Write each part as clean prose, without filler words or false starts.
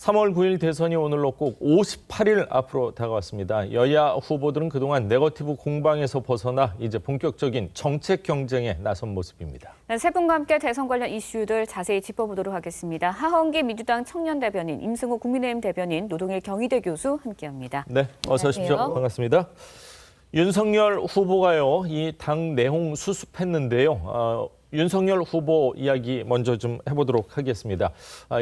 3월 9일 대선이 오늘로 꼭 58일 앞으로 다가왔습니다. 여야 후보들은 그동안 네거티브 공방에서 벗어나 이제 본격적인 정책 경쟁에 나선 모습입니다. 네, 세 분과 함께 대선 관련 이슈들 자세히 짚어보도록 하겠습니다. 하헌기 민주당 청년 대변인, 임승호 국민의힘 대변인, 노동일 경희대 교수 함께합니다. 네, 어서 오십시오. 안녕하세요. 반갑습니다. 윤석열 후보가요, 이 당 내홍 수습했는데요. 윤석열 후보 이야기 먼저 좀 해보도록 하겠습니다.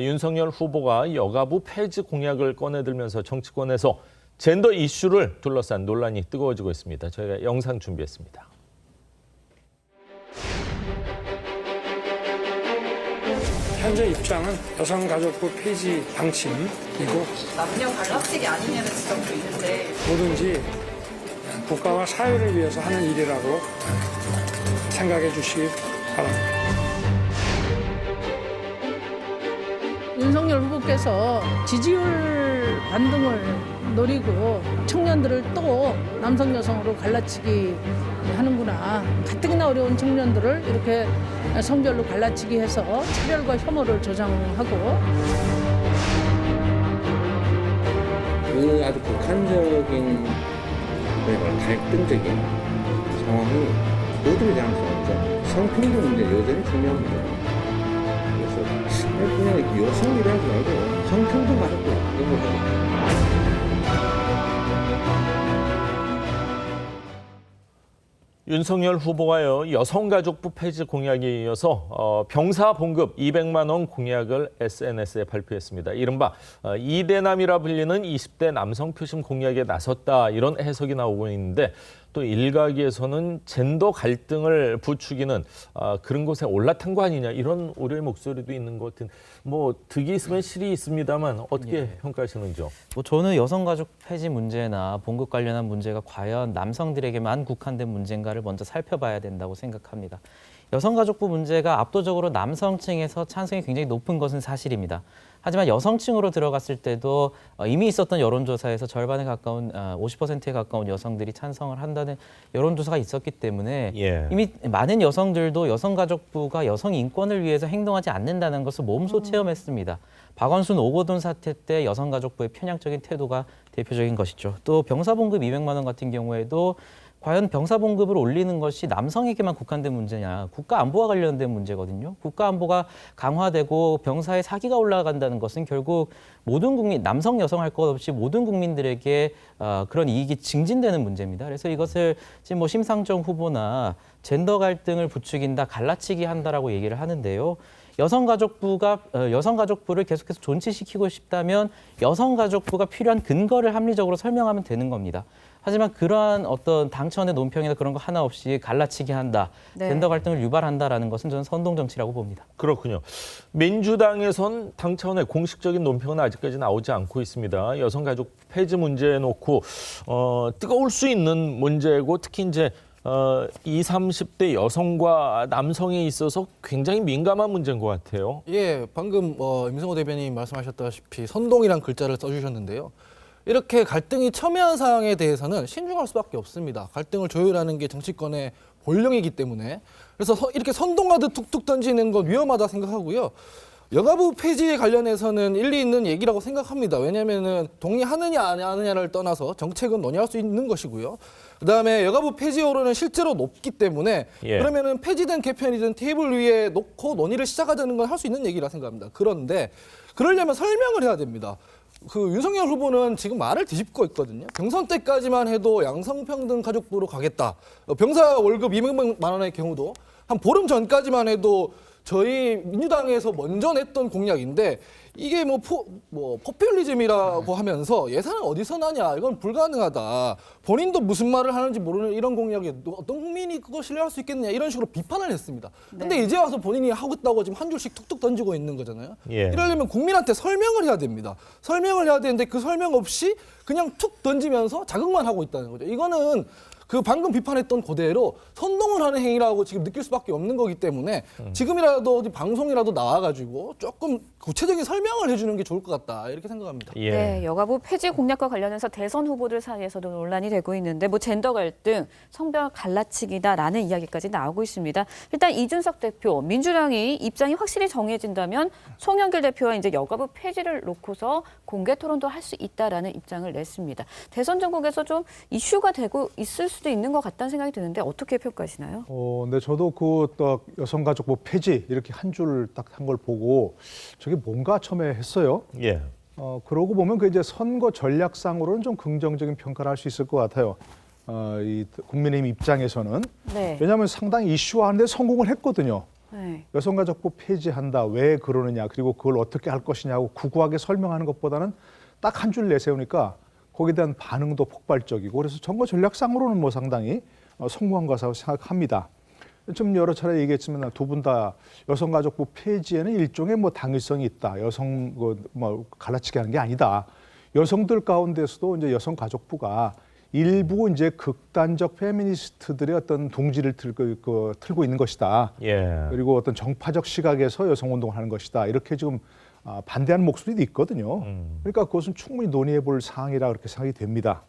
윤석열 후보가 여가부 폐지 공약을 꺼내들면서 정치권에서 젠더 이슈를 둘러싼 논란이 뜨거워지고 있습니다. 저희가 영상 준비했습니다. 현재 입장은 여성가족부 폐지 방침이고 남녀 갈라치기 아니냐는 지적도 있는데 뭐든지 국가와 사회를 위해서 하는 일이라고 생각해 주시기 바랍니다. 윤석열 후보께서 지지율 반등을 노리고 청년들을 또 남성 여성으로 갈라치기 하는구나. 가뜩이나 어려운 청년들을 이렇게 성별로 갈라치기 해서 차별과 혐오를 조장하고 그 아주 극한적인 갈등적인 상황이 모두를 향해서 오죠. 성평등 문제 여전히 중요한 문제입니다. 그래서 그냥 여성이라지 말고 성평등 가족도 이걸 하고. 윤석열 후보가요, 여성가족부 폐지 공약에 이어서 병사 봉급 200만 원 공약을 SNS에 발표했습니다. 이른바 이대남이라 불리는 20대 남성 표심 공약에 나섰다, 이런 해석이 나오고 있는데, 또 일각에서는 젠더 갈등을 부추기는 그런 곳에 올라탄 거 아니냐, 이런 우려의 목소리도 있는 것 같은, 뭐 득이 있으면 실이 있습니다만 어떻게 평가하시는지요? 저는 여성가족 폐지 문제나 봉급 관련한 문제가 과연 남성들에게만 국한된 문제인가를 먼저 살펴봐야 된다고 생각합니다. 여성가족부 문제가 압도적으로 남성층에서 찬성이 굉장히 높은 것은 사실입니다. 하지만 여성층으로 들어갔을 때도 이미 있었던 여론조사에서 절반에 가까운 50%에 가까운 여성들이 찬성을 한다는 여론조사가 있었기 때문에 이미 많은 여성들도 여성가족부가 여성 인권을 위해서 행동하지 않는다는 것을 몸소 체험했습니다. 박원순 오거돈 사태 때 여성가족부의 편향적인 태도가 대표적인 것이죠. 또 병사봉급 200만 원 같은 경우에도 과연 병사봉급을 올리는 것이 남성에게만 국한된 문제냐, 국가안보와 관련된 문제거든요. 국가안보가 강화되고 병사의 사기가 올라간다는 것은 결국 모든 국민, 남성, 여성 할 것 없이 모든 국민들에게 그런 이익이 증진되는 문제입니다. 그래서 이것을 지금 뭐 심상정 후보나 젠더 갈등을 부추긴다, 갈라치기 한다라고 얘기를 하는데요. 여성가족부를 계속해서 존치시키고 싶다면 여성가족부가 필요한 근거를 합리적으로 설명하면 되는 겁니다. 하지만 그러한 어떤 당천의 논평이나 그런 거 하나 없이 갈라치기 한다, 젠더 갈등을 유발한다라는 것은 저는 선동 정치라고 봅니다. 그렇군요. 민주당에선 당 차원의 공식적인 논평은 아직까지 나오지 않고 있습니다. 여성가족 폐지 문제에 놓고 뜨거울 수 있는 문제고, 특히 이제 20, 30대 여성과 남성에 있어서 굉장히 민감한 문제인 것 같아요. 예, 방금 임승호 대변인 말씀하셨다시피 선동이란 글자를 써주셨는데요. 이렇게 갈등이 첨예한 사항에 대해서는 신중할 수밖에 없습니다. 갈등을 조율하는 게 정치권의 본령이기 때문에. 그래서 이렇게 선동하듯 툭툭 던지는 건 위험하다 생각하고요. 여가부 폐지에 관련해서는 일리 있는 얘기라고 생각합니다. 왜냐하면 동의하느냐 안 하느냐를 떠나서 정책은 논의할 수 있는 것이고요. 그다음에 여가부 폐지 여론은 실제로 높기 때문에 그러면은 폐지된 개편이든 테이블 위에 놓고 논의를 시작하자는 건 할 수 있는 얘기라 생각합니다. 그런데 그러려면 설명을 해야 됩니다. 윤석열 후보는 지금 말을 뒤집고 있거든요. 경선 때까지만 해도 양성평등 가족부로 가겠다. 병사 월급 200만 원의 경우도 한 보름 전까지만 해도 저희 민주당에서 먼저 냈던 공약인데, 이게 포퓰리즘이라고 하면서 예산은 어디서 나냐, 이건 불가능하다. 본인도 무슨 말을 하는지 모르는 이런 공약에 어떤 국민이 그거 신뢰할 수 있겠느냐, 이런 식으로 비판을 했습니다. 근데 이제 와서 본인이 하겠다고 지금 한 줄씩 툭툭 던지고 있는 거잖아요. 이러려면 국민한테 설명을 해야 됩니다. 설명을 해야 되는데 그 설명 없이 그냥 툭 던지면서 자극만 하고 있다는 거죠. 이거는 그 방금 비판했던 그대로 선동을 하는 행위라고 지금 느낄 수밖에 없는 거기 때문에 지금이라도 어디 방송이라도 나와가지고 조금 구체적인 설명을 해주는 게 좋을 것 같다 이렇게 생각합니다. 예. 네, 여가부 폐지 공약과 관련해서 대선 후보들 사이에서도 논란이 되고 있는데 뭐 젠더 갈등, 성별 갈라치기다라는 이야기까지 나오고 있습니다. 일단 이준석 대표, 민주당이 입장이 확실히 정해진다면 송영길 대표와 이제 여가부 폐지를 놓고서 공개 토론도 할 수 있다라는 입장을 냈습니다. 대선 전국에서 좀 이슈가 되고 있을 수도 있는 것 같다는 생각이 드는데 어떻게 평가하시나요? 네, 저도 그 여성가족부 폐지 이렇게 한 줄 딱 한 걸 보고 저게 뭔가 처음에 했어요. 예. 그러고 보면 그 이제 선거 전략상으로는 좀 긍정적인 평가를 할 수 있을 것 같아요. 이 국민의힘 입장에서는 네. 왜냐하면 상당히 이슈화하는데 성공을 했거든요. 네. 여성가족부 폐지한다. 왜 그러느냐. 그리고 그걸 어떻게 할 것이냐고 구구하게 설명하는 것보다는 딱 한 줄 내세우니까 거기에 대한 반응도 폭발적이고 그래서 선거 전략상으로는 뭐 상당히 성공한 것이라고 생각합니다. 좀 여러 차례 얘기했지만 두 분 다 여성가족부 폐지에는 일종의 뭐 당위성이 있다. 여성 뭐 갈라치기 하는 게 아니다. 여성들 가운데서도 이제 여성가족부가 일부 이제 극단적 페미니스트들의 어떤 둥지를 틀고 있는 것이다. 예. 그리고 어떤 정파적 시각에서 여성운동을 하는 것이다. 이렇게 지금 반대하는 목소리도 있거든요. 그러니까 그것은 충분히 논의해 볼 사항이라 그렇게 생각이 됩니다.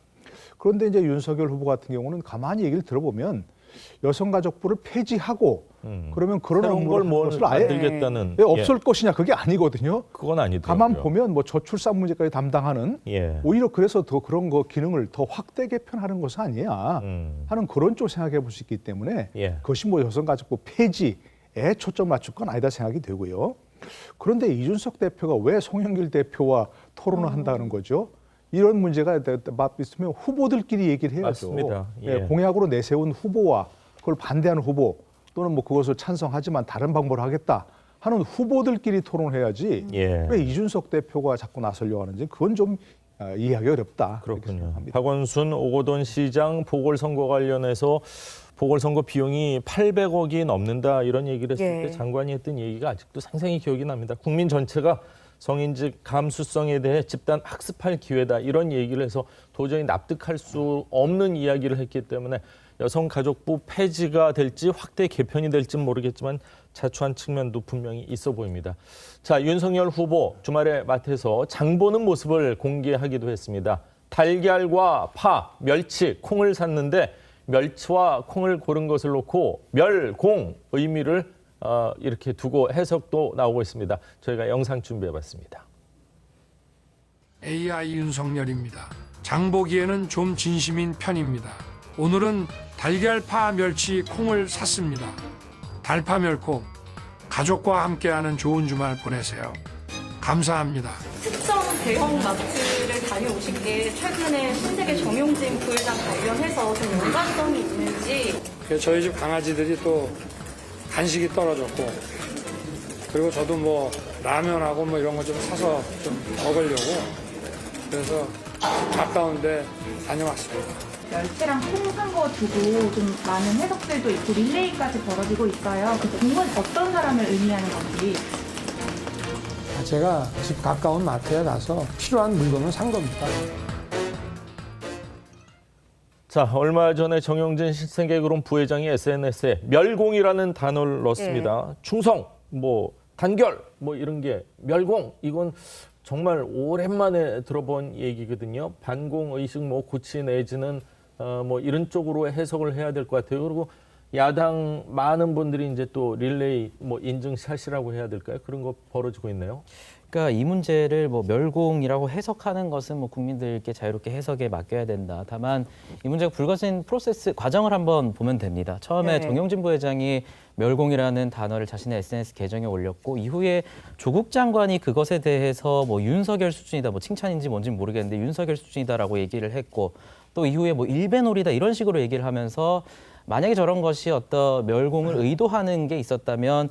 그런데 이제 윤석열 후보 같은 경우는 가만히 얘기를 들어보면 여성가족부를 폐지하고 그러면 그런 새로운 걸 뭘 것을 아예 만들겠다는 왜 없을 것이냐 그게 아니거든요. 그건 아니더라고요. 가만 보면 뭐 저출산 문제까지 담당하는 예. 오히려 그래서 더 그런 거 기능을 더 확대 개편하는 것은 아니야 하는 그런 쪽 생각해 볼 수 있기 때문에 예. 그것이 뭐 여성가족부 폐지에 초점 맞출 건 아니다 생각이 되고요. 그런데 이준석 대표가 왜 송영길 대표와 토론을 한다는 거죠? 이런 문제가 있으면 후보들끼리 얘기를 해야죠. 맞습니다. 예. 공약으로 내세운 후보와 그걸 반대하는 후보 또는 뭐 그것을 찬성하지만 다른 방법을 하겠다 하는 후보들끼리 토론해야지 예. 왜 이준석 대표가 자꾸 나서려고 하는지 그건 좀 이해하기 어렵다. 그렇군요. 박원순 오거돈 시장 보궐선거 관련해서 보궐선거 비용이 800억이 넘는다 이런 얘기를 했을 예. 때 장관이 했던 얘기가 아직도 생생히 기억이 납니다. 국민 전체가 성인직 감수성에 대해 집단 학습할 기회다 이런 얘기를 해서 도저히 납득할 수 없는 이야기를 했기 때문에 여성가족부 폐지가 될지 확대 개편이 될지는 모르겠지만 자초한 측면도 분명히 있어 보입니다. 자, 윤석열 후보 주말에 마트에서 장 보는 모습을 공개하기도 했습니다. 달걀과 파, 멸치, 콩을 샀는데 멸치와 콩을 고른 것을 놓고 멸공 의미를 이렇게 두고 해석도 나오고 있습니다. 저희가 영상 준비해봤습니다. AI 윤석열입니다. 장보기에는 좀 진심인 편입니다. 오늘은 달걀파 멸치 콩을 샀습니다. 달파 멸콩 가족과 함께하는 좋은 주말 보내세요. 감사합니다. 특정 대형 마트를 다녀오신 게 최근에 신세계 정용진 부회장 관련해서 좀 연관성이 있는지. 저희 집 강아지들이 또 간식이 떨어졌고 그리고 저도 뭐 라면하고 뭐 이런 거 좀 사서 좀 먹으려고 그래서 가까운데 다녀왔습니다. 멸치랑 콩 산 거 두고 좀 많은 해석들도 있고 릴레이까지 벌어지고 있어요. 그 공은 어떤 사람을 의미하는 건지. 제가 집 가까운 마트에 가서 필요한 물건을 산 겁니다. 자, 얼마 전에 정용진 신세계그룹 부회장이 SNS에 멸공이라는 단어를 넣었습니다. 충성, 뭐 단결, 뭐 이런 게 멸공 이건 정말 오랜만에 들어본 얘기거든요. 반공의식 뭐 고치 내지는 뭐 이런 쪽으로 해석을 해야 될 것 같아요. 그리고 야당 많은 분들이 이제 또 릴레이 뭐 인증샷이라고 해야 될까요? 그런 거 벌어지고 있네요. 그러니까 이 문제를 뭐 멸공이라고 해석하는 것은 뭐 국민들께 자유롭게 해석에 맡겨야 된다. 다만 이 문제가 불거진 프로세스 과정을 한번 보면 됩니다. 처음에 네. 정용진 부회장이 멸공이라는 단어를 자신의 SNS 계정에 올렸고 이후에 조국 장관이 그것에 대해서 뭐 윤석열 수준이다, 뭐 칭찬인지 뭔지는 모르겠는데 윤석열 수준이다라고 얘기를 했고 또 이후에 뭐 일배놀이다 이런 식으로 얘기를 하면서 만약에 저런 것이 어떤 멸공을 의도하는 게 있었다면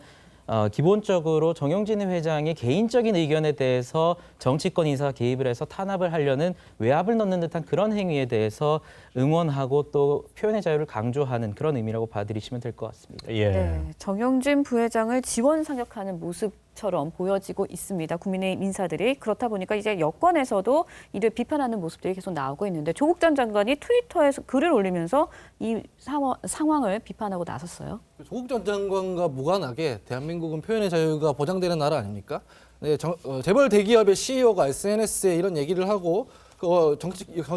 기본적으로 정용진 회장의 개인적인 의견에 대해서 정치권 인사가 개입을 해서 탄압을 하려는 외압을 넣는 듯한 그런 행위에 대해서 응원하고 또 표현의 자유를 강조하는 그런 의미라고 봐드리시면 될 것 같습니다. 예. 네, 정용진 부회장을 지원 사격하는 모습 것처럼 보여지고 있습니다. 국민의힘 인사들이. 그렇다 보니까 이제 여권에서도 이를 비판하는 모습들이 계속 나오고 있는데 조국 전 장관이 트위터에서 글을 올리면서 이 상황을 비판하고 나섰어요. 조국 전 장관과 무관하게 대한민국은 표현의 자유가 보장되는 나라 아닙니까? 네, 재벌 대기업의 CEO가 SNS에 이런 얘기를 하고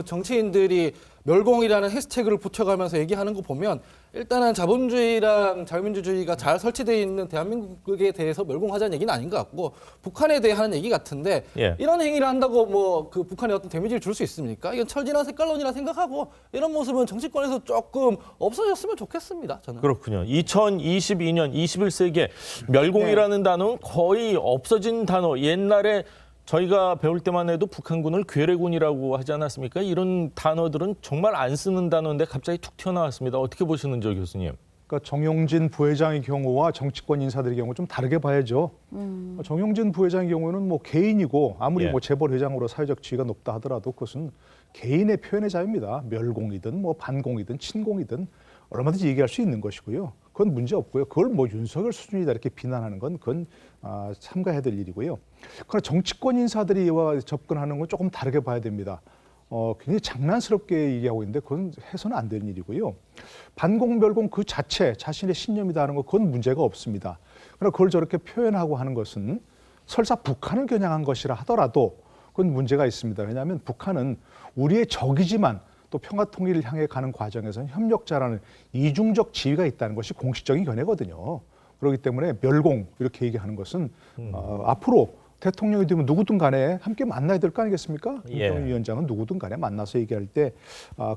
정치인들이 멸공이라는 해시태그를 붙여가면서 얘기하는 거 보면 일단은 자본주의랑 자유민주주의가 잘 설치되어 있는 대한민국에 대해서 멸공하자는 얘기는 아닌 것 같고 북한에 대해 하는 얘기 같은데 예. 이런 행위를 한다고 뭐 그 북한에 어떤 데미지를 줄 수 있습니까? 이건 철진한 색깔론이라 생각하고 이런 모습은 정치권에서 조금 없어졌으면 좋겠습니다. 저는. 그렇군요. 2022년 21세기에 멸공이라는 단어는 거의 없어진 단어. 옛날에 저희가 배울 때만 해도 북한군을 괴뢰군이라고 하지 않았습니까? 이런 단어들은 정말 안 쓰는 단어인데 갑자기 툭 튀어나왔습니다. 어떻게 보시는지요, 교수님? 그러니까 정용진 부회장의 경우와 정치권 인사들의 경우 좀 다르게 봐야죠. 정용진 부회장의 경우는 뭐 개인이고 아무리 예. 뭐 재벌 회장으로 사회적 지위가 높다 하더라도 그것은 개인의 표현의 자유입니다. 멸공이든 뭐 반공이든 친공이든 얼마든지 얘기할 수 있는 것이고요. 그건 문제 없고요. 그걸 뭐 윤석열 수준이다 이렇게 비난하는 건 그건 삼가해야 될 일이고요. 그러나 정치권 인사들이와 접근하는 건 조금 다르게 봐야 됩니다. 굉장히 장난스럽게 얘기하고 있는데 그건 해서는 안 되는 일이고요. 반공별공 그 자체 자신의 신념이다 하는 거 그건 문제가 없습니다. 그러나 그걸 저렇게 표현하고 하는 것은 설사 북한을 겨냥한 것이라 하더라도 그건 문제가 있습니다. 왜냐하면 북한은 우리의 적이지만 또 평화통일을 향해 가는 과정에서는 협력자라는 이중적 지위가 있다는 것이 공식적인 견해거든요. 그렇기 때문에 멸공 이렇게 얘기하는 것은 앞으로 대통령이 되면 누구든 간에 함께 만나야 될 거 아니겠습니까? 예. 김정은 위원장은 누구든 간에 만나서 얘기할 때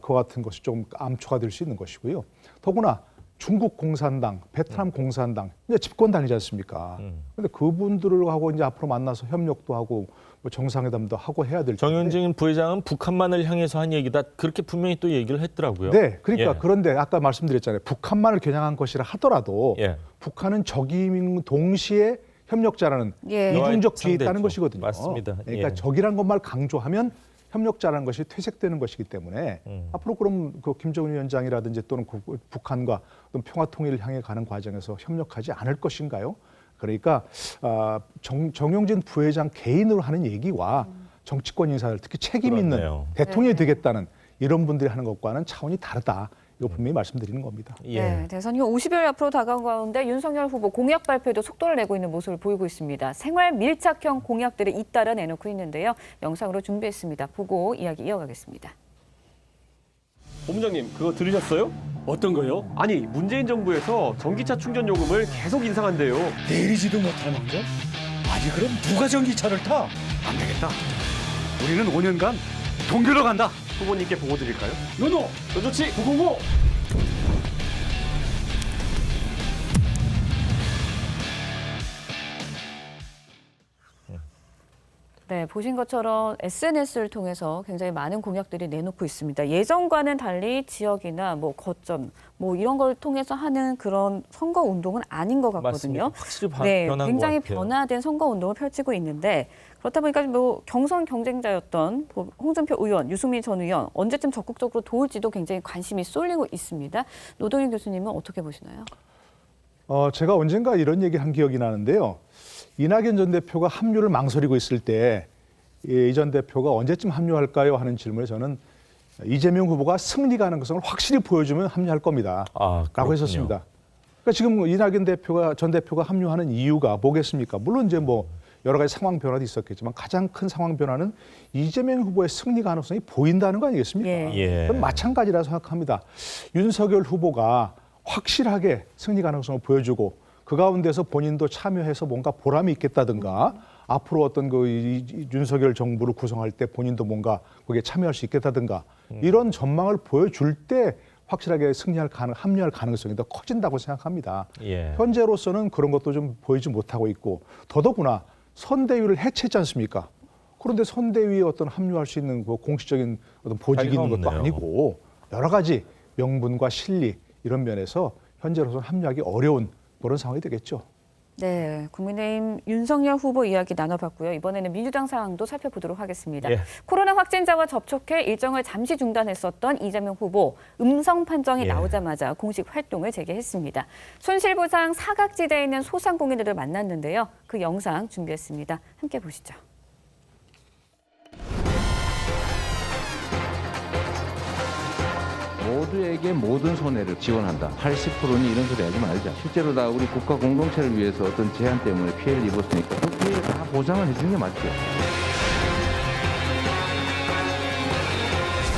그와 같은 것이 좀 암초가 될 수 있는 것이고요. 더구나 중국 공산당, 베트남 공산당 이제 집권당이지 않습니까? 그런데 그분들하고 이제 앞으로 만나서 협력도 하고 뭐 정상회담도 하고 해야 될 텐데. 정윤진 부회장은 북한만을 향해서 한 얘기다. 그렇게 분명히 또 얘기를 했더라고요. 네, 그러니까 예. 그런데 아까 말씀드렸잖아요. 북한만을 겨냥한 것이라 하더라도 예. 북한은 적임인 동시에 협력자라는 예. 이중적 지위에 있다는 상대죠. 것이거든요. 맞습니다. 그러니까 예. 적이란 것만 강조하면 협력자라는 것이 퇴색되는 것이기 때문에 앞으로 그럼 그 김정은 위원장이라든지 또는 북한과 어떤 평화 통일을 향해 가는 과정에서 협력하지 않을 것인가요? 그러니까 정용진 부회장 개인으로 하는 얘기와 정치권 인사들 특히 책임 있는 그렇네요. 대통령이 되겠다는 이런 분들이 하는 것과는 차원이 다르다. 이거 분명히 말씀드리는 겁니다. 예. 네, 대선이 50일 앞으로 다가온 가운데 윤석열 후보 공약 발표에도 속도를 내고 있는 모습을 보이고 있습니다. 생활 밀착형 공약들을 잇따라 내놓고 있는데요. 영상으로 준비했습니다. 보고 이야기 이어가겠습니다. 본부장님, 그거 들으셨어요? 어떤 거요? 아니, 문재인 정부에서 전기차 충전 요금을 계속 인상한대요. 내리지도 못하는데? 아니 그럼 누가 전기차를 타? 안 되겠다. 우리는 5년간 동교로 간다. 후보님께 보고 드릴까요? 노노! 노조치 905! 네, 보신 것처럼 SNS를 통해서 굉장히 많은 공약들이 내놓고 있습니다. 예전과는 달리 지역이나 뭐 거점 뭐 이런 걸 통해서 하는 그런 선거 운동은 아닌 것 같거든요. 맞습니다. 확실히 네, 변한 굉장히 것 같아요. 변화된 선거 운동을 펼치고 있는데 그렇다 보니까 뭐 경선 경쟁자였던 홍준표 의원, 유승민 전 의원 언제쯤 적극적으로 도울지도 굉장히 관심이 쏠리고 있습니다. 노동일 교수님은 어떻게 보시나요? 제가 언젠가 이런 얘기를 한 기억이 나는데요. 이낙연 전 대표가 합류를 망설이고 있을 때 이 전 대표가 언제쯤 합류할까요? 하는 질문에 저는 이재명 후보가 승리 가능성을 확실히 보여주면 합류할 겁니다. 라고 그렇군요. 했었습니다. 그러니까 지금 이낙연 전 대표가 합류하는 이유가 뭐겠습니까? 물론 이제 뭐 여러 가지 상황 변화도 있었겠지만 가장 큰 상황 변화는 이재명 후보의 승리 가능성이 보인다는 거 아니겠습니까? 예. 그건 마찬가지라 생각합니다. 윤석열 후보가 확실하게 승리 가능성을 보여주고 그 가운데서 본인도 참여해서 뭔가 보람이 있겠다든가 앞으로 어떤 윤석열 정부를 구성할 때 본인도 뭔가 거기에 참여할 수 있겠다든가 이런 전망을 보여줄 때 확실하게 합류할 가능성이 더 커진다고 생각합니다. 예. 현재로서는 그런 것도 좀 보이지 못하고 있고 더더구나 선대위를 해체했지 않습니까? 그런데 선대위에 어떤 합류할 수 있는 그 공식적인 어떤 보직이 있는 것도 없네요. 아니고 여러 가지 명분과 실리 이런 면에서 현재로서는 합류하기 어려운 그런 상황이 되겠죠. 네, 국민의힘 윤석열 후보 이야기 나눠봤고요. 이번에는 민주당 상황도 살펴보도록 하겠습니다. 예. 코로나 확진자와 접촉해 일정을 잠시 중단했었던 이재명 후보 음성 판정이 나오자마자 공식 활동을 재개했습니다. 손실보상 사각지대에 있는 소상공인들을 만났는데요. 그 영상 준비했습니다. 함께 보시죠. 모두에게 모든 손해를 지원한다. 80%는 이런 소리 하지 말자. 실제로 다 우리 국가 공동체를 위해서 어떤 제한 때문에 피해를 입었으니까 그 피해를 다 보상을 해주는 게 맞죠.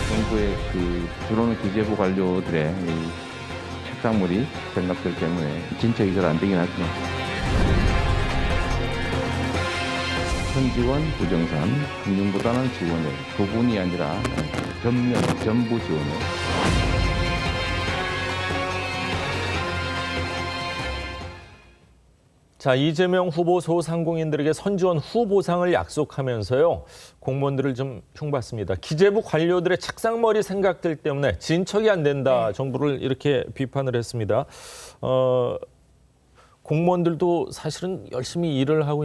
정부의 들어오는 기재부 관료들의 이 책상머리 생각들 때문에 진척이 잘 안 되긴 하지만 선지원, 부정산, 금융보다는 지원을 부분이 아니라 전부 지원을. 자, 이재명 후보 소상공인들에게 선지원 후보상을 약속하면서요. 공무원들을 좀 흉봤습니다. 기재부 관료들의 책상머리 생각들 때문에 진척이 안 된다. 정부를 이렇게 비판을 했습니다. 공무원들도 사실은 열심히 일을 하고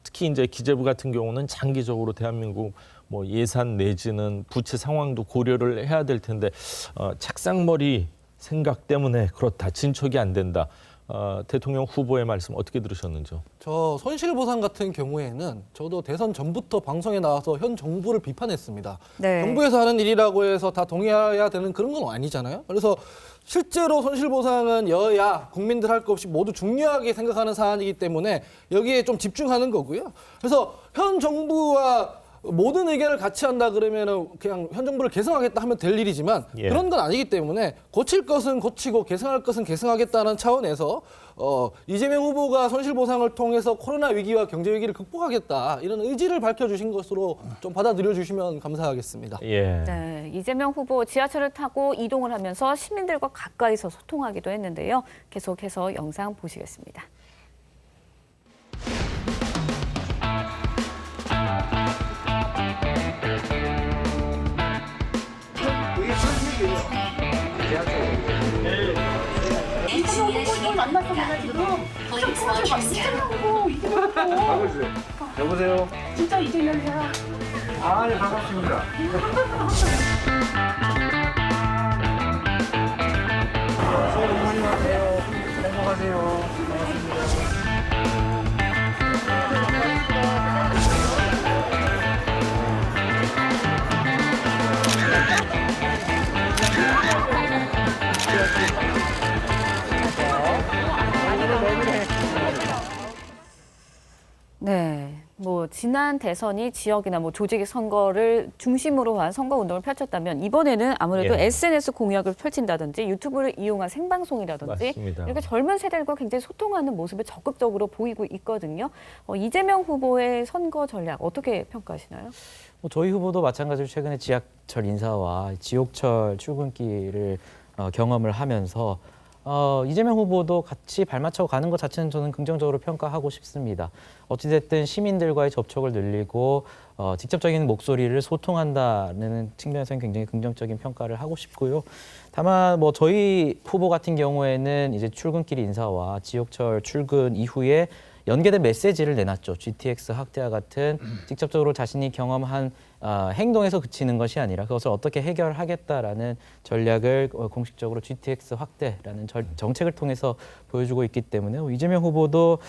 특히 이제 기재부 같은 경우는 장기적으로 대한민국 뭐 예산 내지는 부채 상황도 고려를 해야 될 텐데 책상머리 생각 때문에 그렇다. 진척이 안 된다. 대통령 후보의 말씀 어떻게 들으셨는지요? 저 손실보상 같은 경우에는 저도 대선 전부터 방송에 나와서 현 정부를 비판했습니다. 네. 정부에서 하는 일이라고 해서 다 동의해야 되는 그런 건 아니잖아요. 그래서 실제로 손실보상은 여야 국민들 할 것 없이 모두 중요하게 생각하는 사안이기 때문에 여기에 좀 집중하는 거고요. 그래서 현 정부와 모든 의견을 같이 한다 그러면은 그냥 현 정부를 개성하겠다 하면 될 일이지만 그런 건 아니기 때문에 고칠 것은 고치고 개성할 것은 개성하겠다는 차원에서 이재명 후보가 손실보상을 통해서 코로나 위기와 경제 위기를 극복하겠다 이런 의지를 밝혀주신 것으로 좀 받아들여 주시면 감사하겠습니다. 네, 이재명 후보 지하철을 타고 이동을 하면서 시민들과 가까이서 소통하기도 했는데요. 계속해서 영상 보시겠습니다. 이재명 후보를 만나서 가지고 좀 막 이재명하고 이재명하고 여보세요. 진짜 이재명이야. 아, 네, 반갑습니다. 새해 복 많이 받으세요. 행복하세요. 반갑습니다. 네, 뭐 지난 대선이 지역이나 뭐 조직의 선거를 중심으로 한 선거 운동을 펼쳤다면 이번에는 아무래도 SNS 공약을 펼친다든지 유튜브를 이용한 생방송이라든지 맞습니다. 이렇게 젊은 세대들과 굉장히 소통하는 모습을 적극적으로 보이고 있거든요. 이재명 후보의 선거 전략 어떻게 평가하시나요? 저희 후보도 마찬가지로 최근에 지하철 인사와 지옥철 출근길을 경험을 하면서 이재명 후보도 같이 발맞춰 가는 것 자체는 저는 긍정적으로 평가하고 싶습니다. 어찌됐든 시민들과의 접촉을 늘리고 직접적인 목소리를 소통한다는 측면에서는 굉장히 긍정적인 평가를 하고 싶고요. 다만 뭐 저희 후보 같은 경우에는 이제 출근길 인사와 지옥철 출근 이후에 연계된 메시지를 내놨죠. GTX 확대와 같은 직접적으로 자신이 경험한 행동에서 그치는 것이 아니라 그것을 어떻게 해결하겠다라는 전략을 공식적으로 GTX 확대라는 정책을 통해서 보여주고 있기 때문에 이재명 후보도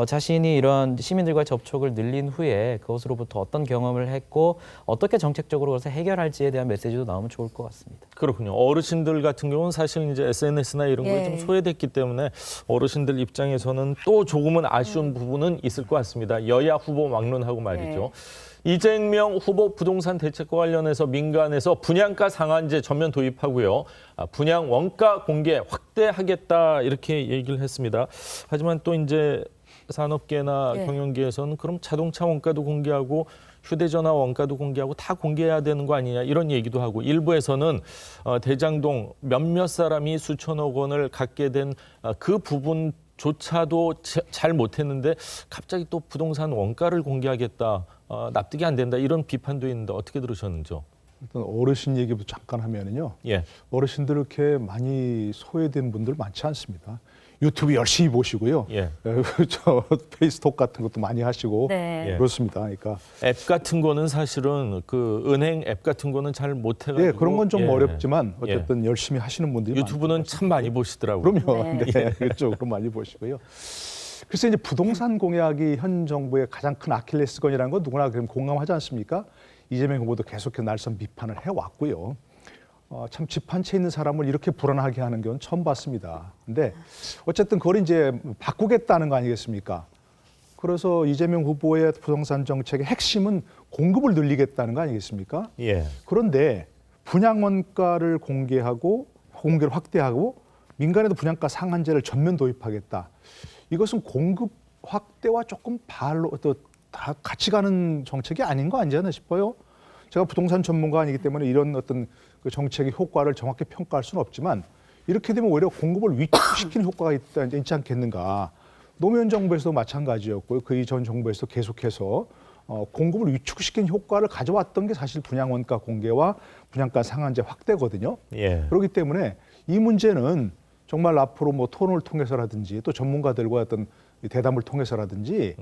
자신이 이런 시민들과의 접촉을 늘린 후에 그것으로부터 어떤 경험을 했고 어떻게 정책적으로 그것을 해결할지에 대한 메시지도 나오면 좋을 것 같습니다. 그렇군요. 어르신들 같은 경우는 사실 이제 SNS나 이런 거에 좀 소외됐기 때문에 어르신들 입장에서는 또 조금은 아쉬운 부분은 있을 것 같습니다. 여야 후보 막론하고 말이죠. 이재명 후보 부동산 대책과 관련해서 민간에서 분양가 상한제 전면 도입하고요. 분양 원가 공개 확대하겠다 이렇게 얘기를 했습니다. 하지만 또 이제 산업계나 경영계에서는 그럼 자동차 원가도 공개하고 휴대전화 원가도 공개하고 다 공개해야 되는 거 아니냐 이런 얘기도 하고 일부에서는 대장동 몇몇 사람이 수천억 원을 갖게 된 그 부분조차도 잘 못했는데 갑자기 또 부동산 원가를 공개하겠다. 납득이 안 된다 이런 비판도 있는데 어떻게 들으셨는지요? 일단 어르신 얘기부터 잠깐 하면은요. 어르신들 이렇게 많이 소외된 분들 많지 않습니다. 유튜브 열심히 보시고요. 예. 저 페이스톡 같은 것도 많이 하시고 네. 그렇습니다. 그러니까 앱 같은 거는 사실은 그 은행 앱 같은 거는 잘 못해가지고 네, 그런 건 좀 예. 어렵지만 어쨌든 열심히 하시는 분들이 유튜브는 참 많이 보시더라고요. 그럼요. 네, 그쪽으로 많이 보시고요. 글쎄 이제 부동산 공약이 현 정부의 가장 큰 아킬레스건이라는 건 누구나 그럼 공감하지 않습니까? 이재명 후보도 계속해서 날선 비판을 해왔고요. 참 집 한 채 있는 사람을 이렇게 불안하게 하는 건 처음 봤습니다. 근데 어쨌든 그걸 이제 바꾸겠다는 거 아니겠습니까? 그래서 이재명 후보의 부동산 정책의 핵심은 공급을 늘리겠다는 거 아니겠습니까? 예. 그런데 분양 원가를 공개를 확대하고 민간에도 분양가 상한제를 전면 도입하겠다. 이것은 공급 확대와 조금 다 같이 가는 정책이 아닌 거 아니지 않나 싶어요. 제가 부동산 전문가 아니기 때문에 이런 어떤 그 정책의 효과를 정확히 평가할 수는 없지만 이렇게 되면 오히려 공급을 위축시키는 효과가 있지 않겠는가. 노무현 정부에서도 마찬가지였고요. 그 이전 정부에서 계속해서 공급을 위축시키는 효과를 가져왔던 게 사실 분양 원가 공개와 분양가 상한제 확대거든요. 예. 그렇기 때문에 이 문제는 정말 앞으로 뭐 토론을 통해서라든지 또 전문가들과 어떤 대담을 통해서라든지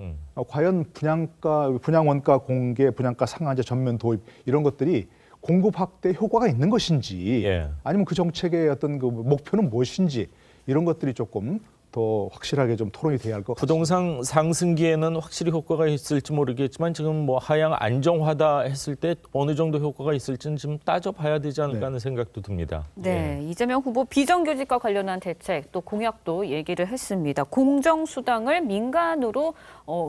과연 분양 원가 공개, 분양가 상한제 전면 도입 이런 것들이 공급 확대 효과가 있는 것인지 아니면 그 정책의 어떤 그 목표는 무엇인지 이런 것들이 조금 더 확실하게 좀 토론이 돼야 할 것 같습니다. 부동산 상승기에는 확실히 효과가 있을지 모르겠지만 지금 뭐 하향 안정화다 했을 때 어느 정도 효과가 있을지는 좀 따져봐야 되지 않을까 하는 생각도 듭니다. 네, 이재명 후보 비정규직과 관련한 대책 또 공약도 얘기를 했습니다. 공정수당을 민간으로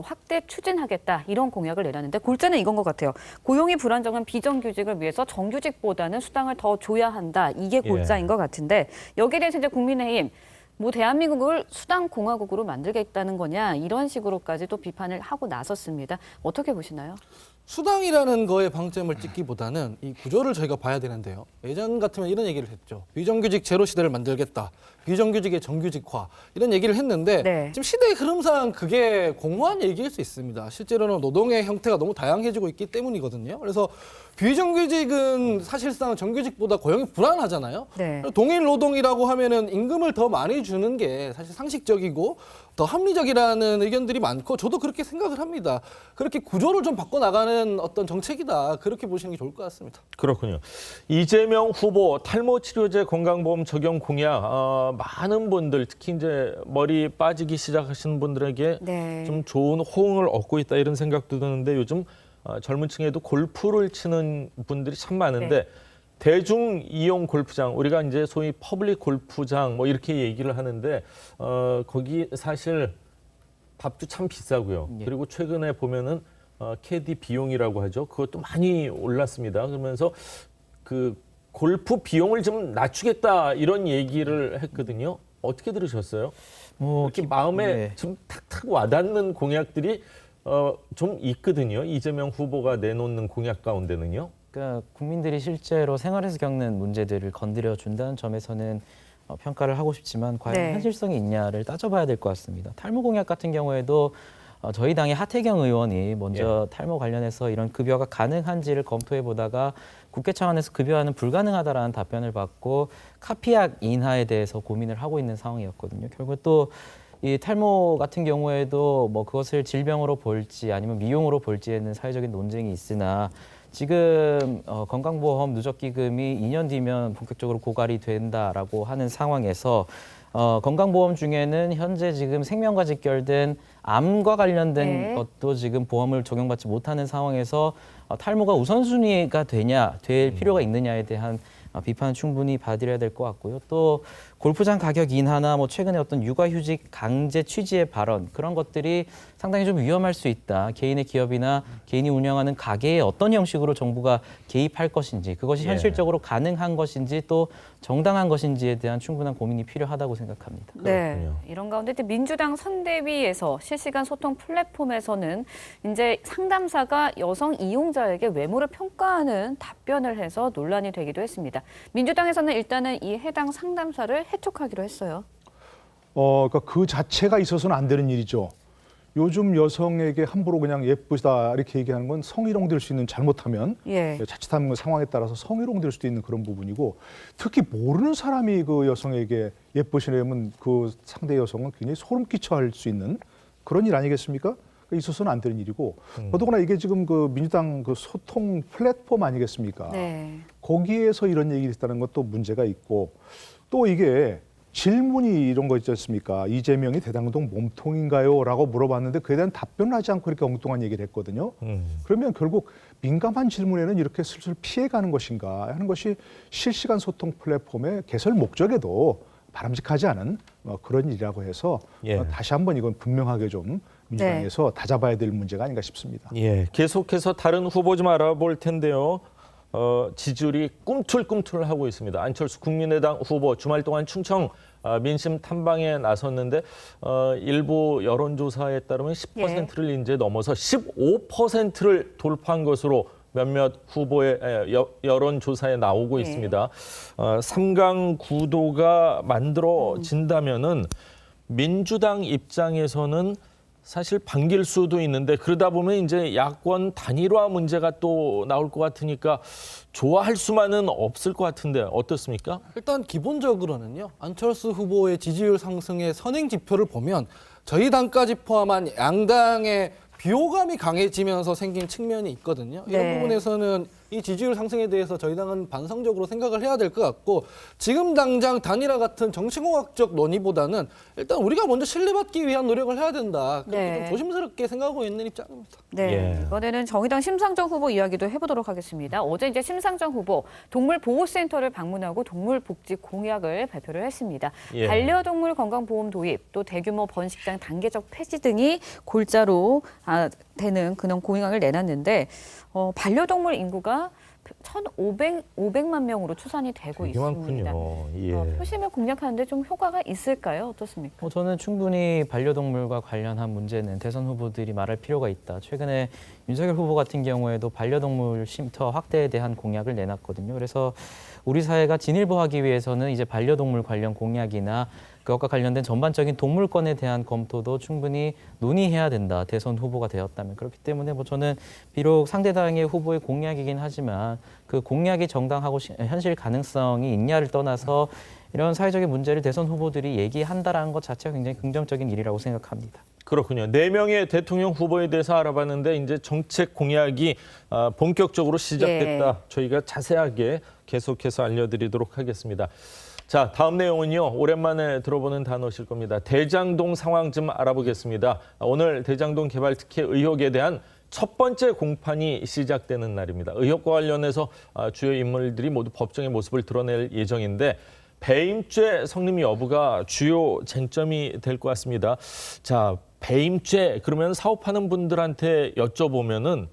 확대 추진하겠다 이런 공약을 내놨는데 골자는 이건 것 같아요. 고용이 불안정한 비정규직을 위해서 정규직보다는 수당을 더 줘야 한다. 이게 골자인 것 같은데 여기에 대해서 이제 국민의힘 뭐 대한민국을 수당 공화국으로 만들겠다는 거냐 이런 식으로까지 또 비판을 하고 나섰습니다. 어떻게 보시나요? 수당이라는 거에 방점을 찍기보다는 이 구조를 저희가 봐야 되는데요. 예전 같으면 이런 얘기를 했죠. 비정규직 제로 시대를 만들겠다. 비정규직의 정규직화 이런 얘기를 했는데 지금 시대의 흐름상 그게 공허한 얘기일 수 있습니다. 실제로는 노동의 형태가 너무 다양해지고 있기 때문이거든요. 그래서 비정규직은 사실상 정규직보다 고용이 불안하잖아요. 동일 노동이라고 하면은 임금을 더 많이 주는 게 사실 상식적이고 더 합리적이라는 의견들이 많고 저도 그렇게 생각을 합니다. 그렇게 구조를 좀 바꿔나가는 어떤 정책이다. 그렇게 보시는 게 좋을 것 같습니다. 그렇군요. 이재명 후보 탈모 치료제 건강보험 적용 공약 많은 분들 특히 이제 머리 빠지기 시작하시는 분들에게 좀 좋은 호응을 얻고 있다 이런 생각도 드는데 요즘 젊은 층에도 골프를 치는 분들이 참 많은데 대중 이용 골프장 우리가 이제 소위 퍼블릭 골프장 뭐 이렇게 얘기를 하는데 거기 사실 밥도 참 비싸고요. 그리고 최근에 보면은 캐디 비용이라고 하죠. 그것도 많이 올랐습니다. 그러면서 그 골프 비용을 좀 낮추겠다 이런 얘기를 했거든요. 어떻게 들으셨어요? 이렇게 마음에 좀 탁탁 와닿는 공약들이 좀 있거든요. 이재명 후보가 내놓는 공약 가운데는요. 그러니까 국민들이 실제로 생활에서 겪는 문제들을 건드려 준다는 점에서는 평가를 하고 싶지만 과연 현실성이 있냐를 따져봐야 될 것 같습니다. 탈모 공약 같은 경우에도 저희 당의 하태경 의원이 먼저 탈모 관련해서 이런 급여가 가능한지를 검토해 보다가 국회 차원에서 급여화는 불가능하다라는 답변을 받고 카피약 인하에 대해서 고민을 하고 있는 상황이었거든요. 결국 또 이 탈모 같은 경우에도 뭐 그것을 질병으로 볼지 아니면 미용으로 볼지에는 사회적인 논쟁이 있으나 지금 건강보험 누적기금이 2년 뒤면 본격적으로 고갈이 된다라고 하는 상황에서 건강보험 중에는 현재 지금 생명과 직결된 암과 관련된 것도 지금 보험을 적용받지 못하는 상황에서 탈모가 우선순위가 될 필요가 있느냐에 대한 비판은 충분히 받아들여야 될 것 같고요. 또 골프장 가격 인하나 뭐 최근에 어떤 육아휴직 강제 취지의 발언 그런 것들이 상당히 좀 위험할 수 있다. 개인의 기업이나 개인이 운영하는 가게에 어떤 형식으로 정부가 개입할 것인지 그것이 현실적으로 가능한 것인지 또 정당한 것인지에 대한 충분한 고민이 필요하다고 생각합니다. 네, 이런 가운데 민주당 선대위에서 실시간 소통 플랫폼에서는 이제 상담사가 여성 이용자에게 외모를 평가하는 답변을 해서 논란이 되기도 했습니다. 민주당에서는 일단은 이 해당 상담사를 해촉하기로 했어요. 그러니까 그 자체가 있어서는 안 되는 일이죠. 요즘 여성에게 함부로 그냥 예쁘다 이렇게 얘기하는 건 성희롱될 수 있는 잘못하면 예. 자칫하면 그 상황에 따라서 성희롱될 수도 있는 그런 부분이고 특히 모르는 사람이 그 여성에게 예쁘시려면 그 상대 여성은 굉장히 소름 끼쳐할 수 있는 그런 일 아니겠습니까? 있어서는 안 되는 일이고 더더구나 이게 지금 그 민주당 그 소통 플랫폼 아니겠습니까? 네. 거기에서 이런 얘기를 했다는 것도 문제가 있고 또 이게 질문이 이런 거 있지 않습니까? 이재명이 대장동 몸통인가요? 라고 물어봤는데 그에 대한 답변을 하지 않고 이렇게 엉뚱한 얘기를 했거든요. 그러면 결국 민감한 질문에는 이렇게 슬슬 피해가는 것인가 하는 것이 실시간 소통 플랫폼의 개설 목적에도 바람직하지 않은 그런 일이라고 해서 다시 한번 이건 분명하게 좀 민주당에서 다잡아야 될 문제가 아닌가 싶습니다. 예, 계속해서 다른 후보 좀 알아볼 텐데요. 지지율이 꿈틀꿈틀하고 있습니다. 안철수 국민의당 후보 주말 동안 충청 민심 탐방에 나섰는데 일부 여론조사에 따르면 10%를 이제 넘어서 15%를 돌파한 것으로 몇몇 후보의 여론조사에 나오고 있습니다. 3강 구도가 만들어진다면은 민주당 입장에서는 사실 반길 수도 있는데 그러다 보면 이제 야권 단일화 문제가 또 나올 것 같으니까 좋아할 수만은 없을 것 같은데 어떻습니까? 일단 기본적으로는요. 안철수 후보의 지지율 상승의 선행 지표를 보면 저희 당까지 포함한 양당의 비호감이 강해지면서 생긴 측면이 있거든요. 이런 부분에서는 이 지지율 상승에 대해서 저희 당은 반성적으로 생각을 해야 될 것 같고 지금 당장 단일화 같은 정치공학적 논의보다는 일단 우리가 먼저 신뢰받기 위한 노력을 해야 된다. 그렇게 좀 조심스럽게 생각하고 있는 입장입니다. 네, 이번에는 정의당 심상정 후보 이야기도 해보도록 하겠습니다. 어제 이제 심상정 후보 동물보호센터를 방문하고 동물복지 공약을 발표를 했습니다. 반려동물 건강보험 도입, 또 대규모 번식장 단계적 폐지 등이 골자로 되는 그런 공약을 내놨는데 반려동물 인구가 1,500만 명으로 추산이 되고 되게 있습니다. 많군요. 표심을 공략하는데 좀 효과가 있을까요? 어떻습니까? 저는 충분히 반려동물과 관련한 문제는 대선 후보들이 말할 필요가 있다. 최근에 윤석열 후보 같은 경우에도 반려동물 쉼터 확대에 대한 공약을 내놨거든요. 그래서 우리 사회가 진일보하기 위해서는 이제 반려동물 관련 공약이나 그것과 관련된 전반적인 동물권에 대한 검토도 충분히 논의해야 된다. 대선 후보가 되었다면. 그렇기 때문에 저는 비록 상대당의 후보의 공약이긴 하지만 그 공약이 정당하고 현실 가능성이 있냐를 떠나서 이런 사회적인 문제를 대선 후보들이 얘기한다라는 것 자체가 굉장히 긍정적인 일이라고 생각합니다. 그렇군요. 4명의 대통령 후보에 대해서 알아봤는데 이제 정책 공약이 본격적으로 시작됐다. 저희가 자세하게 계속해서 알려드리도록 하겠습니다. 자, 다음 내용은요. 오랜만에 들어보는 단어실 겁니다. 대장동 상황 좀 알아보겠습니다. 오늘 대장동 개발 특혜 의혹에 대한 첫 번째 공판이 시작되는 날입니다. 의혹과 관련해서 주요 인물들이 모두 법정의 모습을 드러낼 예정인데 배임죄 성립 여부가 주요 쟁점이 될 것 같습니다. 자, 배임죄 그러면 사업하는 분들한테 여쭤보면은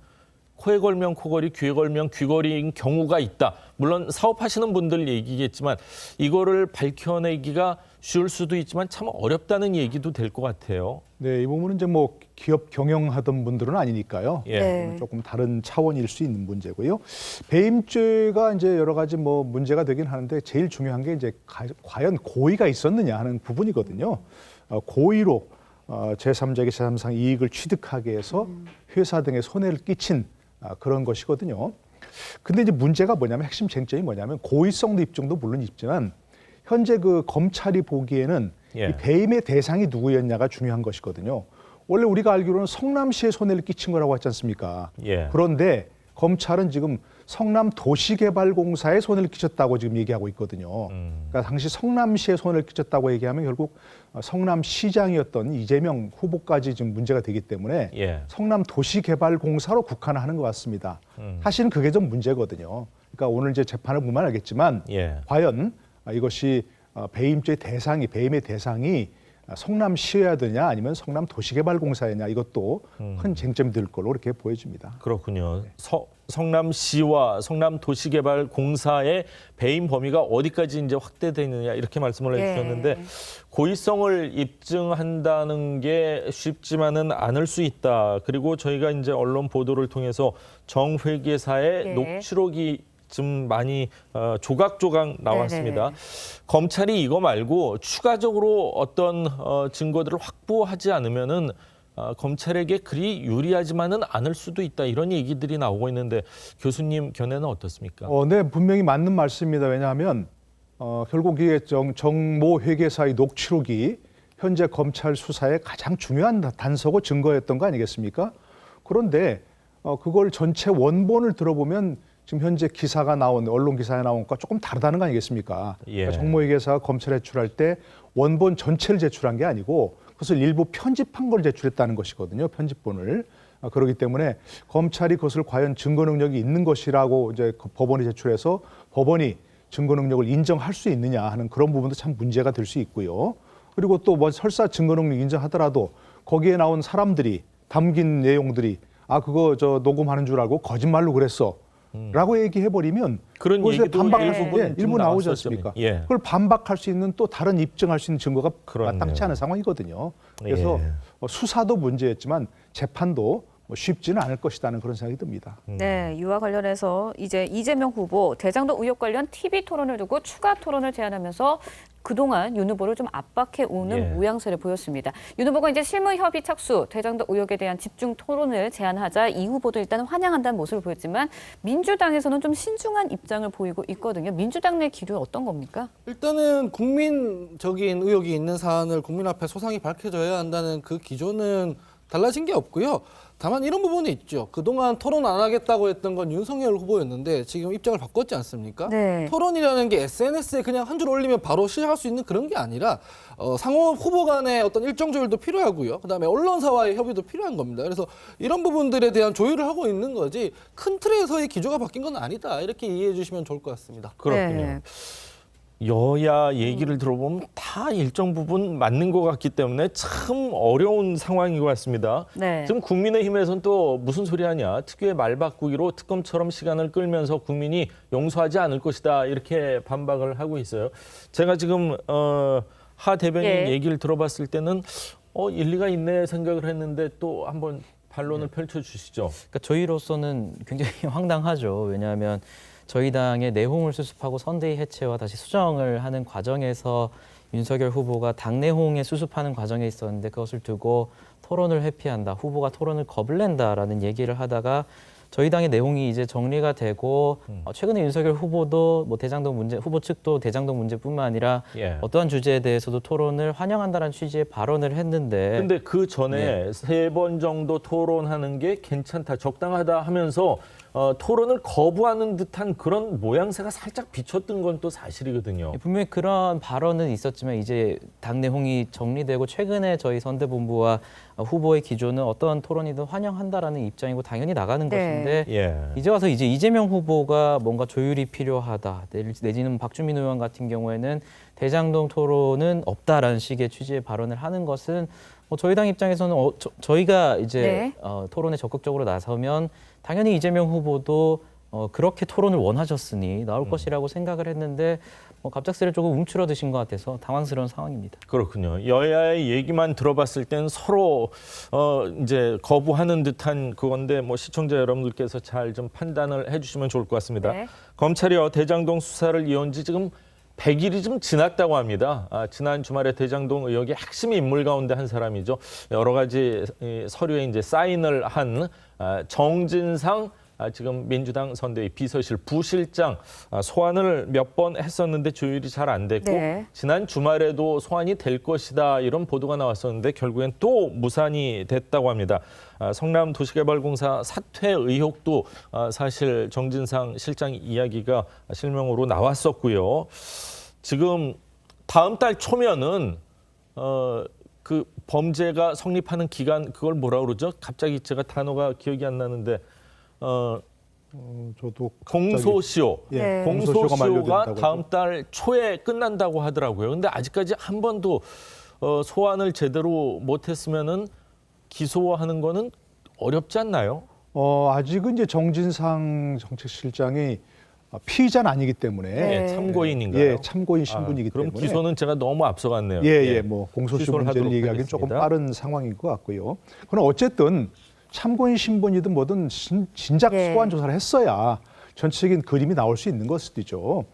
코에 걸면 코걸이, 귀에 걸면 귀걸이인 경우가 있다. 물론 사업하시는 분들 얘기겠지만 이거를 밝혀내기가 쉬울 수도 있지만 참 어렵다는 얘기도 될 것 같아요. 네, 이 부분은 이제 뭐 기업 경영하던 분들은 아니니까요. 네. 조금 다른 차원일 수 있는 문제고요. 배임죄가 이제 여러 가지 뭐 문제가 되긴 하는데 제일 중요한 게 이제 과연 고의가 있었느냐 하는 부분이거든요. 고의로 제3자에게 제3상 이익을 취득하게 해서 회사 등에 손해를 끼친 그런 것이거든요. 근데 이제 문제가 뭐냐면 핵심 쟁점이 뭐냐면 고의성도 입증도 물론 있지만 현재 그 검찰이 보기에는 이 배임의 대상이 누구였냐가 중요한 것이거든요. 원래 우리가 알기로는 성남시에 손해를 끼친 거라고 하지 않습니까? 그런데 검찰은 지금 성남도시개발공사에 손해를 끼쳤다고 지금 얘기하고 있거든요. 그러니까 당시 성남시에 손해를 끼쳤다고 얘기하면 결국 성남시장이었던 이재명 후보까지 지금 문제가 되기 때문에 성남도시개발공사로 국한화하는 것 같습니다. 사실은 그게 좀 문제거든요. 그러니까 오늘 이제 재판을 보면 알겠지만 과연 이것이 배임죄 대상이 배임의 대상이 성남시여야 되냐 아니면 성남도시개발공사였냐 이것도 큰 쟁점이 될 걸로 이렇게 보여집니다. 그렇군요. 성남시와 성남도시개발공사의 배임 범위가 어디까지 이제 확대되느냐 이렇게 말씀을 해주셨는데 고의성을 입증한다는 게 쉽지만은 않을 수 있다. 그리고 저희가 이제 언론 보도를 통해서 정회계사의 녹취록이 좀 많이 조각조각 나왔습니다. 검찰이 이거 말고 추가적으로 어떤 증거들을 확보하지 않으면은 검찰에게 그리 유리하지만은 않을 수도 있다 이런 얘기들이 나오고 있는데 교수님 견해는 어떻습니까? 네, 분명히 맞는 말씀입니다. 왜냐하면 결국 이게 정모 회계사의 녹취록이 현재 검찰 수사의 가장 중요한 단서고 증거였던 거 아니겠습니까? 그런데 그걸 전체 원본을 들어보면 지금 현재 기사가 나온 언론 기사에 나온 것과 조금 다르다는 거 아니겠습니까? 예. 그러니까 정모 회계사가 검찰에 제출할 때 원본 전체를 제출한 게 아니고 그것을 일부 편집한 걸 제출했다는 것이거든요. 편집본을. 그렇기 때문에 검찰이 그것을 과연 증거 능력이 있는 것이라고 이제 그 법원이 제출해서 법원이 증거 능력을 인정할 수 있느냐 하는 그런 부분도 참 문제가 될 수 있고요. 그리고 또 뭐 설사 증거 능력 인정하더라도 거기에 나온 사람들이 담긴 내용들이 그거 녹음하는 줄 알고 거짓말로 그랬어. 라고 얘기해버리면 그런 얘기도 반박할 일부분 일부 나오지 않습니까? 예. 그걸 반박할 수 있는 또 다른 입증할 수 있는 증거가 그렇네요. 마땅치 않은 상황이거든요. 그래서 수사도 문제였지만 재판도 쉽지는 않을 것이라는 그런 생각이 듭니다. 네, 이와 관련해서 이제 이재명 후보 대장동 의혹 관련 TV 토론을 두고 추가 토론을 제안하면서 그동안 윤 후보를 좀 압박해 오는 모양새를 보였습니다. 윤 후보가 이제 실무 협의 착수, 대장동 의혹에 대한 집중 토론을 제안하자 이 후보도 일단 환영한다는 모습을 보였지만 민주당에서는 좀 신중한 입장을 보이고 있거든요. 민주당 내 기류는 어떤 겁니까? 일단은 국민적인 의혹이 있는 사안을 국민 앞에 소상히 밝혀져야 한다는 그 기조는 달라진 게 없고요. 다만 이런 부분이 있죠. 그동안 토론 안 하겠다고 했던 건 윤석열 후보였는데 지금 입장을 바꿨지 않습니까? 네. 토론이라는 게 SNS에 그냥 한 줄 올리면 바로 시작할 수 있는 그런 게 아니라 상호 후보 간의 어떤 일정 조율도 필요하고요. 그다음에 언론사와의 협의도 필요한 겁니다. 그래서 이런 부분들에 대한 조율을 하고 있는 거지 큰 틀에서의 기조가 바뀐 건 아니다. 이렇게 이해해 주시면 좋을 것 같습니다. 그렇군요. 네. 여야 얘기를 들어보면 다 일정 부분 맞는 것 같기 때문에 참 어려운 상황인 것 같습니다. 네. 지금 국민의힘에서는 또 무슨 소리 하냐. 특유의 말 바꾸기로 특검처럼 시간을 끌면서 국민이 용서하지 않을 것이다. 이렇게 반박을 하고 있어요. 제가 지금 하 대변인 얘기를 들어봤을 때는 일리가 있네 생각을 했는데 또 한번 반론을 펼쳐주시죠. 그러니까 저희로서는 굉장히 황당하죠. 왜냐하면 저희 당의 내홍을 수습하고 선대위 해체와 다시 수정을 하는 과정에서 윤석열 후보가 당 내홍에 수습하는 과정에 있었는데 그것을 두고 토론을 회피한다. 후보가 토론을 겁을 낸다라는 얘기를 하다가 저희 당의 내용이 이제 정리가 되고 최근에 윤석열 후보도 뭐 대장동 문제, 후보 측도 대장동 문제뿐만 아니라 어떠한 주제에 대해서도 토론을 환영한다는 취지의 발언을 했는데 근데 그 전에 3번 정도 토론하는 게 괜찮다, 적당하다 하면서 토론을 거부하는 듯한 그런 모양새가 살짝 비쳤던 건 또 사실이거든요. 분명히 그런 발언은 있었지만 이제 당 내용이 정리되고 최근에 저희 선대본부와 후보의 기조는 어떤 토론이든 환영한다라는 입장이고 당연히 나가는 것인데 이제 와서 이제 이재명 후보가 뭔가 조율이 필요하다 내지는 박주민 의원 같은 경우에는 대장동 토론은 없다라는 식의 취지의 발언을 하는 것은 저희 당 입장에서는 저희가 이제 토론에 적극적으로 나서면 당연히 이재명 후보도 그렇게 토론을 원하셨으니 나올 것이라고 생각을 했는데 갑작스레 조금 움츠러드신 것 같아서 당황스러운 상황입니다. 그렇군요. 여야의 얘기만 들어봤을 땐 서로 이제 거부하는 듯한 그건데 시청자 여러분들께서 잘 좀 판단을 해주시면 좋을 것 같습니다. 검찰이요 대장동 수사를 이어온 지 지금 100일이 좀 지났다고 합니다. 지난 주말에 대장동 의혹의 핵심 인물 가운데 한 사람이죠. 여러 가지 서류에 이제 사인을 한 정진상 지금 민주당 선대위 비서실 부실장 소환을 몇 번 했었는데 조율이 잘 안 됐고 지난 주말에도 소환이 될 것이다 이런 보도가 나왔었는데 결국엔 또 무산이 됐다고 합니다. 성남도시개발공사 사퇴 의혹도 사실 정진상 실장 이야기가 실명으로 나왔었고요. 지금 다음 달 초면은 그 범죄가 성립하는 기간 그걸 뭐라 그러죠? 갑자기 제가 단어가 기억이 안 나는데 저도 공소시효. 공소시효가 다음 하죠. 달 초에 끝난다고 하더라고요. 근데 아직까지 한 번도 소환을 제대로 못했으면은 기소하는 거는 어렵지 않나요? 아직은 이제 정진상 정책실장이 피의자는 아니기 때문에 참고인인가요? 참고인 신분이기 그럼 때문에 기소는 제가 너무 앞서갔네요. 공소시효 문제를 얘기하기는 조금 빠른 상황인 것 같고요. 그럼 어쨌든 참고인 신분이든 뭐든 진작 소환 조사를 했어야 전체적인 그림이 나올 수 있는 것이죠.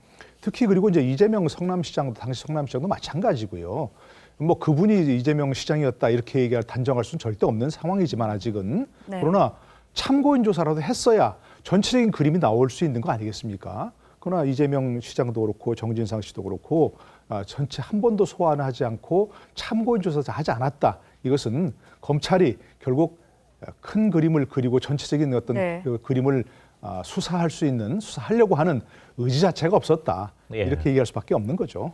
특히 그리고 이제 이재명 성남시장도 당시 성남시장도 마찬가지고요. 뭐 그분이 이재명 시장이었다 이렇게 얘기할 단정할 수는 절대 없는 상황이지만 아직은 네. 그러나 참고인 조사라도 했어야 전체적인 그림이 나올 수 있는 거 아니겠습니까? 그러나 이재명 시장도 그렇고 정진상 씨도 그렇고 전체 한 번도 소환하지 않고 참고인 조사도 하지 않았다. 이것은 검찰이 결국 큰 그림을 그리고 전체적인 어떤 네. 그 그림을 수사할 수 있는 수사하려고 하는 의지 자체가 없었다. 예. 이렇게 얘기할 수밖에 없는 거죠.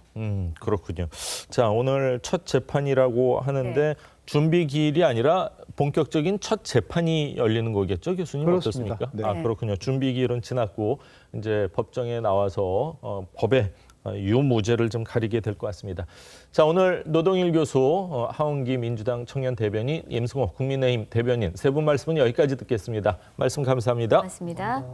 그렇군요. 자, 오늘 첫 재판이라고 하는데 네. 준비 기일이 아니라 본격적인 첫 재판이 열리는 거겠죠, 교수님? 그렇습니다. 어떻습니까? 네. 그렇군요. 준비 기일은 지났고 이제 법정에 나와서 법에 유무죄를 좀 가리게 될 것 같습니다. 자, 오늘 노동일 교수, 하원기 민주당 청년 대변인, 임승호 국민의힘 대변인 세 분 말씀은 여기까지 듣겠습니다. 말씀 감사합니다. 고맙습니다.